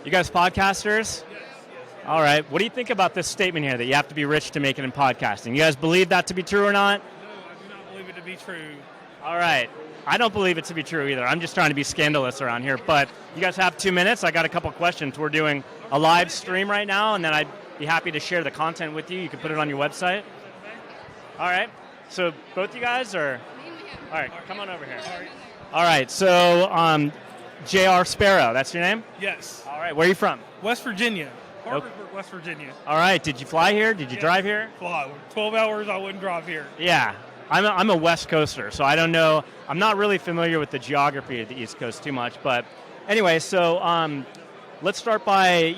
You guys podcasters? Yes. All right. What do you think about this statement here that you have to be rich to make it in podcasting? You guys believe that to be true or not? No, I do not believe it to be true. All right. I don't believe it to be true either. I'm just trying to be scandalous around here. But you guys have 2 minutes. I got a couple questions. We're doing a live stream right now, and then I'd be happy to share the content with you. You can put it on your website. All right. So both you guys are? All right. Come on over here. All right. So J.R. Sparrow, that's your name? Yes. All right. Where are you from? West Virginia. Harversburg, West Virginia. All right. Did you fly here? Did you drive here? Fly. 12 hours, I wouldn't drive here. Yeah. I'm a West Coaster, so I don't know. I'm not really familiar with the geography of the East Coast too much. But anyway, so let's start by,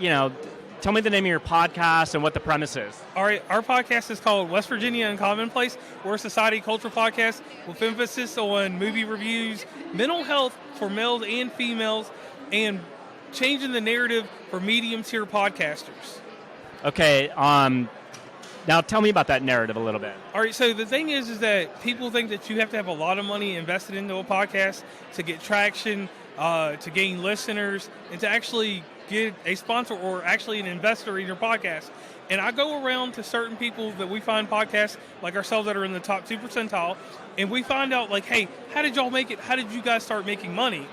tell me the name of your podcast and what the premise is. All right. Our podcast is called West Virginia and Commonplace. We're a society culture podcast with emphasis on movie reviews, mental health for males and females, and changing the narrative for medium-tier podcasters. Okay. Now tell me about that narrative a little bit. All right, so the thing is that people think that you have to have a lot of money invested into a podcast to get traction, to gain listeners, and to actually get a sponsor or actually an investor in your podcast. And I go around to certain people that we find podcasts like ourselves that are in the top 2 percentile, and we find out like, hey, how did y'all make it? How did you guys start making money?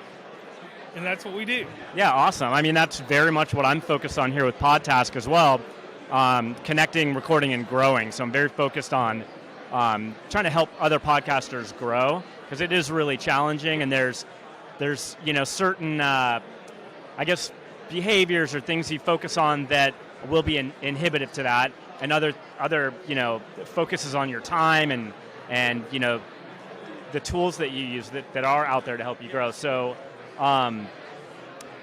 And that's what we do. Yeah, awesome. I mean, that's very much what I'm focused on here with Podtask as well. Connecting, recording, and growing. So I'm very focused on trying to help other podcasters grow because it is really challenging, and there's certain behaviors or things you focus on that will be inhibitive to that, and other focuses on your time and the tools that you use that are out there to help you grow. So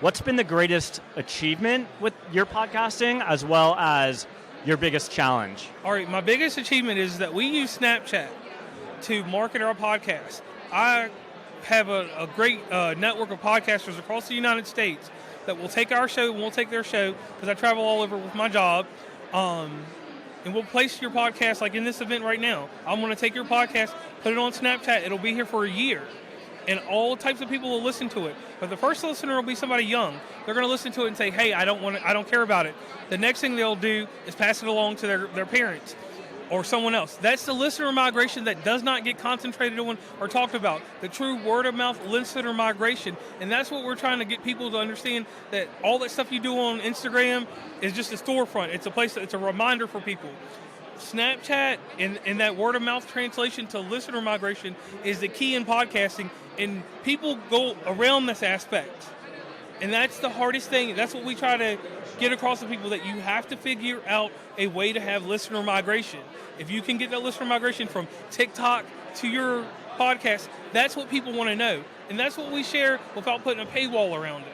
what's been the greatest achievement with your podcasting as well as your biggest challenge? All right, my biggest achievement is that we use Snapchat to market our podcast. I have a great network of podcasters across the United States that will take our show and we'll take their show because I travel all over with my job. And we'll place your podcast like in this event right now. I'm going to take your podcast, put it on Snapchat. It'll be here for a year. And all types of people will listen to it. But the first listener will be somebody young. They're going to listen to it and say, hey, I don't care about it. The next thing they'll do is pass it along to their parents or someone else. That's the listener migration that does not get concentrated on or talked about. The true word-of-mouth listener migration. And that's what we're trying to get people to understand, that all that stuff you do on Instagram is just a storefront. It's a place, it's a reminder for people. Snapchat and that word-of-mouth translation to listener migration is the key in podcasting, and people go around this aspect. And that's the hardest thing. That's what we try to get across to people, that you have to figure out a way to have listener migration. If you can get that listener migration from TikTok to your podcast, that's what people want to know. And that's what we share without putting a paywall around it.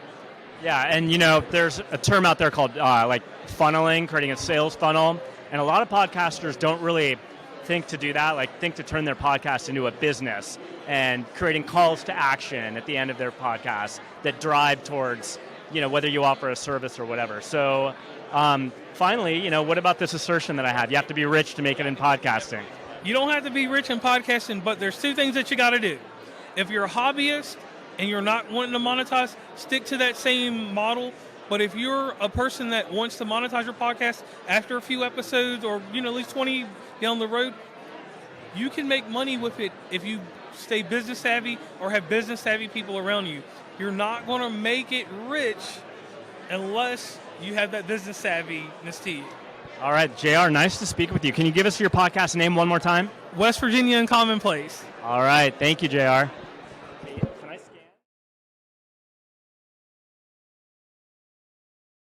Yeah, and there's a term out there called funneling, creating a sales funnel. And a lot of podcasters don't really think to do that, think to turn their podcast into a business and creating calls to action at the end of their podcast that drive towards, whether you offer a service or whatever. So finally, what about this assertion that I had? You have to be rich to make it in podcasting. You don't have to be rich in podcasting, but there's 2 things that you got to do. If you're a hobbyist and you're not wanting to monetize, stick to that same model. But if you're a person that wants to monetize your podcast after a few episodes or, at least 20 down the road, you can make money with it if you stay business savvy or have business savvy people around you. You're not going to make it rich unless you have that business savviness to you. All right, JR, nice to speak with you. Can you give us your podcast name one more time? West Virginia and Commonplace. All right, thank you, JR.